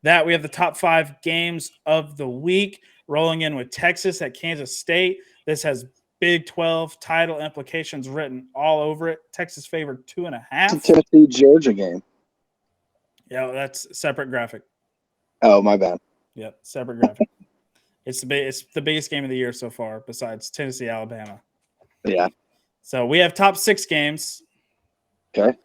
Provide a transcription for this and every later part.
that, we have the top 5 games of the week, rolling in with Texas at Kansas State. This has Big 12 title implications written all over it. Texas favored It's a 2.5. Tennessee Georgia game. Yeah, that's separate graphic. Oh, my bad. Yep, separate graphic. It's the biggest game of the year so far, besides Tennessee, Alabama. Yeah. So we have top 6 games. Okay.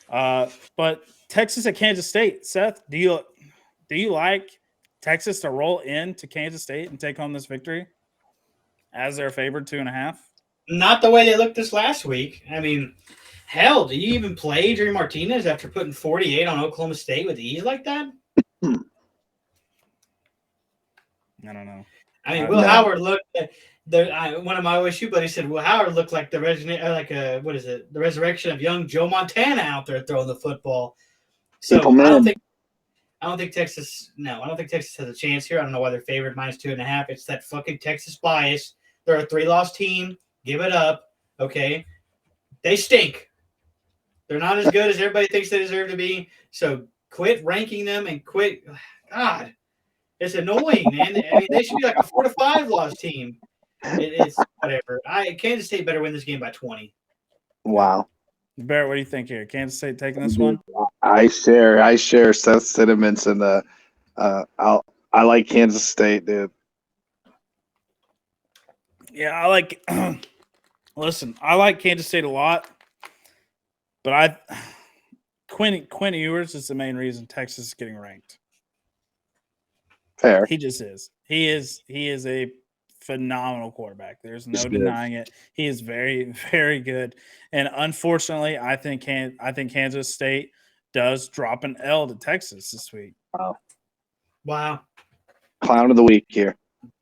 But Texas at Kansas State, Seth, do you like Texas to roll into Kansas State and take home this victory as they're favored 2.5? Not the way they looked this last week. I mean, hell, do you even play Adrian Martinez after putting 48 on Oklahoma State with ease like that? Hmm. I don't know. I mean, Will Howard looked. One of my OSU buddies said Will Howard looked like the resurrection of young Joe Montana out there throwing the football. So I don't think Texas. No, I don't think Texas has a chance here. I don't know why they're favored -2.5. It's that fucking Texas bias. They're a 3-loss team. Give it up, okay? They stink. They're not as good as everybody thinks they deserve to be. So quit ranking them and quit. God, it's annoying, man. I mean, they should be like a 4 to 5 loss team. It's whatever. Kansas State better win this game by 20. Wow. Barrett, what do you think here? Kansas State taking this one? I share Seth's sentiments, and I like Kansas State, dude. Yeah, I like. Listen, I like Kansas State a lot, but Quinn Ewers is the main reason Texas is getting ranked. Fair. He just is. He is a phenomenal quarterback. There's no denying it. He is very, very good. And unfortunately, I think Kansas State does drop an L to Texas this week. Wow. Clown of the week here.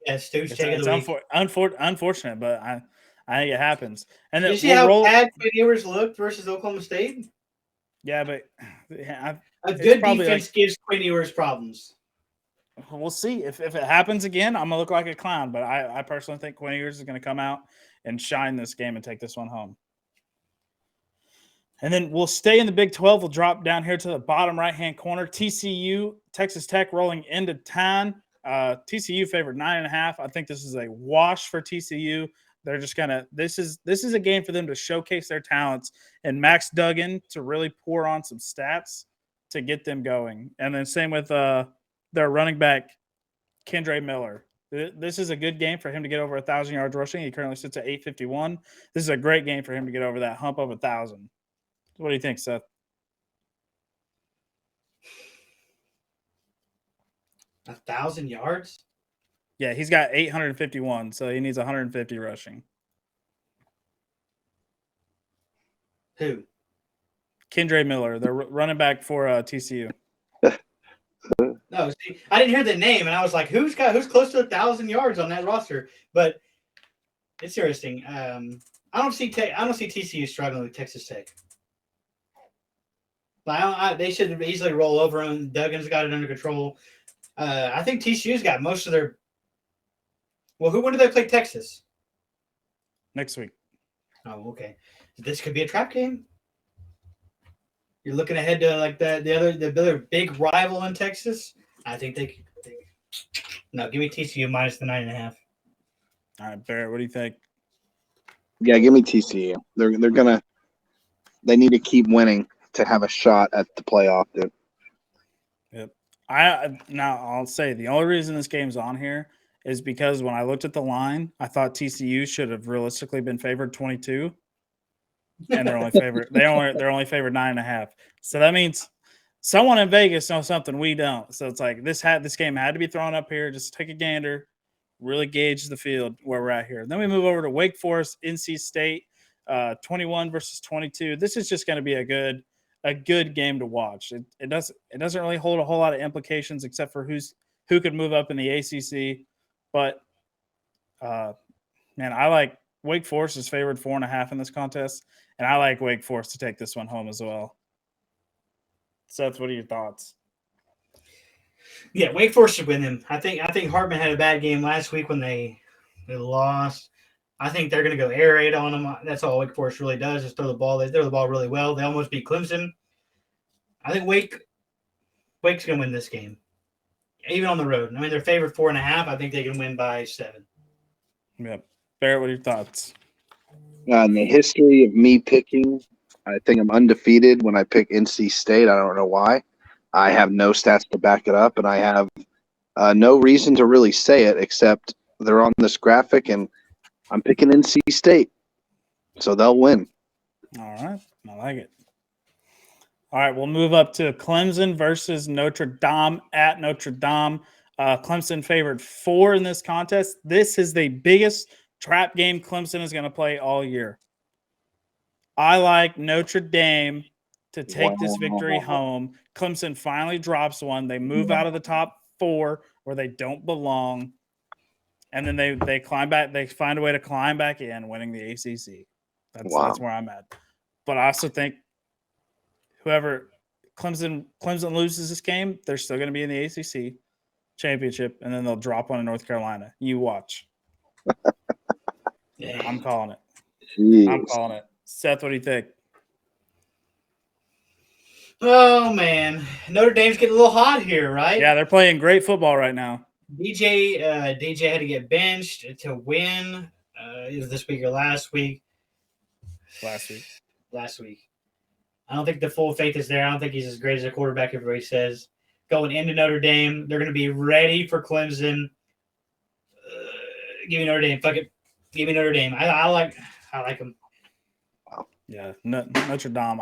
Yeah, Stooge take of the week. Unfortunate, but I think it happens. And then you see how bad Quinn Ewers looked versus Oklahoma State? Yeah, but a good defense gives Quinn Ewers problems. We'll see. If it happens again, I'm going to look like a clown. But I personally think Quinn Ewers is going to come out and shine this game and take this one home. And then we'll stay in the Big 12. We'll drop down here to the bottom right-hand corner. TCU, Texas Tech rolling into town. TCU favored 9.5. I think this is a wash for TCU. They're just gonna. This is a game for them to showcase their talents and Max Duggan to really pour on some stats to get them going. And then same with their running back Kendre Miller. This is a good game for him to get over 1,000 yards rushing. He currently sits at 851. This is a great game for him to get over that hump of 1,000. What do you think, Seth? 1,000 yards? Yeah, he's got 851, so he needs 150 rushing. Who? Kendre Miller, the running back for TCU. No, see, I didn't hear the name, and I was like, who's close to 1,000 yards on that roster? But it's interesting. I don't see TCU struggling with Texas Tech. They should easily roll over them. Duggan's got it under control. I think TCU's got most of their. Well, when do they play Texas? Next week. Oh, okay. This could be a trap game. You're looking ahead to like the other big rival in Texas. I think they no. Give me TCU minus the 9.5. All right, Barrett, what do you think? Yeah, give me TCU. They need to keep winning to have a shot at the playoff, dude. Yep. I'll say the only reason this game's on here is because when I looked at the line, I thought TCU should have realistically been favored 22, and they're only favored 9.5. So that means someone in Vegas knows something we don't. So it's like this game had to be thrown up here. Just take a gander, really gauge the field where we're at here. Then we move over to Wake Forest, NC State, 21 versus 22. This is just going to be a good game to watch. It doesn't really hold a whole lot of implications except for who could move up in the ACC. But man, I like Wake Forest is favored 4.5 in this contest, and I like Wake Forest to take this one home as well. Seth, what are your thoughts? Yeah, Wake Forest should win them. I think Hartman had a bad game last week when they lost. I think they're going to go air raid on them. That's all Wake Forest really does is throw the ball. They throw the ball really well. They almost beat Clemson. I think Wake's going to win this game. even on the road. I mean, they're favored 4.5. I think they can win by 7. Yep. Barrett, what are your thoughts? In the history of me picking, I think I'm undefeated when I pick NC State. I don't know why. I have no stats to back it up, and I have no reason to really say it except they're on this graphic, and I'm picking NC State, so they'll win. All right. I like it. All right. We'll move up to Clemson versus Notre Dame at Notre Dame. Clemson favored 4 in this contest. This is the biggest trap game Clemson is going to play all year. I like Notre Dame to take this victory home. Clemson finally drops one. They move out of the top 4 where they don't belong. And then they climb back. They find a way to climb back in, winning the ACC. That's where I'm at. But I also think whoever Clemson loses this game, they're still going to be in the ACC championship, and then they'll drop one in North Carolina. You watch. Yeah. I'm calling it. Jeez. I'm calling it. Seth, what do you think? Oh, man. Notre Dame's getting a little hot here, right? Yeah, they're playing great football right now. DJ had to get benched to win either this week or last week. Last week. I don't think the full faith is there. I don't think he's as great as a quarterback everybody says. Going into Notre Dame, they're going to be ready for Clemson. Give me Notre Dame. Fuck it. Give me Notre Dame. I like them. Yeah, Notre Dame.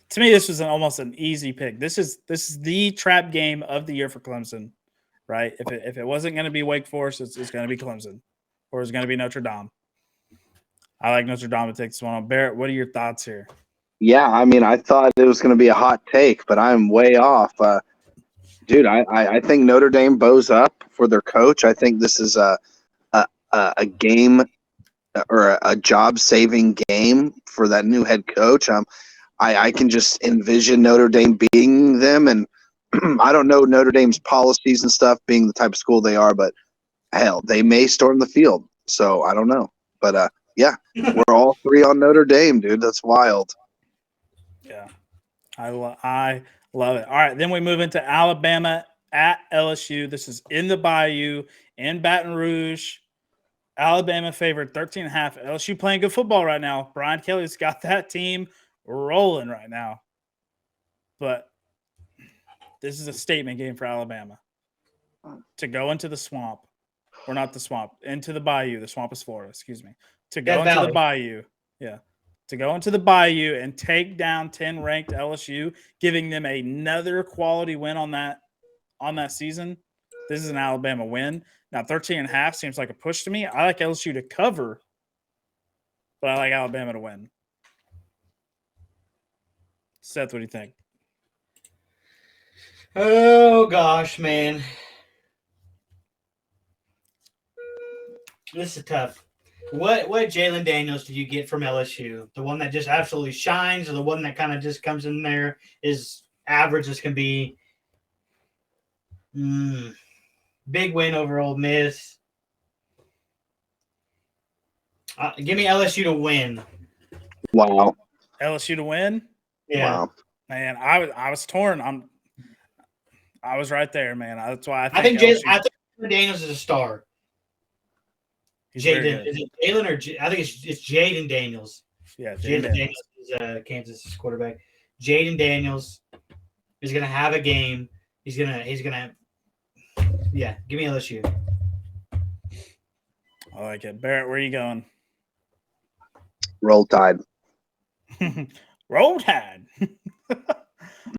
To me, this was almost an easy pick. This is the trap game of the year for Clemson, right? If it wasn't going to be Wake Forest, it's going to be Clemson, or it's going to be Notre Dame. I like Notre Dame to take this one on. Barrett, what are your thoughts here? Yeah, I mean, I thought it was going to be a hot take, but I'm way off. Dude, I think Notre Dame bows up for their coach. I think this is a game or a job-saving game for that new head coach. I can just envision Notre Dame beating them, and I don't know Notre Dame's policies and stuff being the type of school they are, but hell, they may storm the field. So I don't know. But, yeah, we're all 3 on Notre Dame, dude. That's wild. Yeah, I love it. All right, then we move into Alabama at LSU. This is in the Bayou in Baton Rouge. Alabama favored 13.5. LSU playing good football right now. Brian Kelly's got that team rolling right now. But this is a statement game for Alabama. To go into the swamp, or not the swamp, into the Bayou. The swamp is Florida, excuse me. To go into the Bayou. Yeah. To go into the Bayou and take down 10-ranked LSU, giving them another quality win on that season. This is an Alabama win. Now, 13.5 seems like a push to me. I like LSU to cover, but I like Alabama to win. Seth, what do you think? Oh, gosh, man. This is tough. What Jalen Daniels do you get from LSU? The one that just absolutely shines, or the one that kind of just comes in there is average as can be? Big win over Ole Miss. Give me LSU to win. Wow. LSU to win? Yeah. Wow. Man, I was torn. I was right there, man. That's why I think Jalen Daniels is a star. He's Jaden, is it Jalen or I think it's Jaden Daniels. Yeah, Jaden Daniels is Kansas quarterback. Jaden Daniels is gonna have a game. He's gonna yeah, give me LSU. I like it. Barrett, where are you going? Roll Tide. Roll Tide.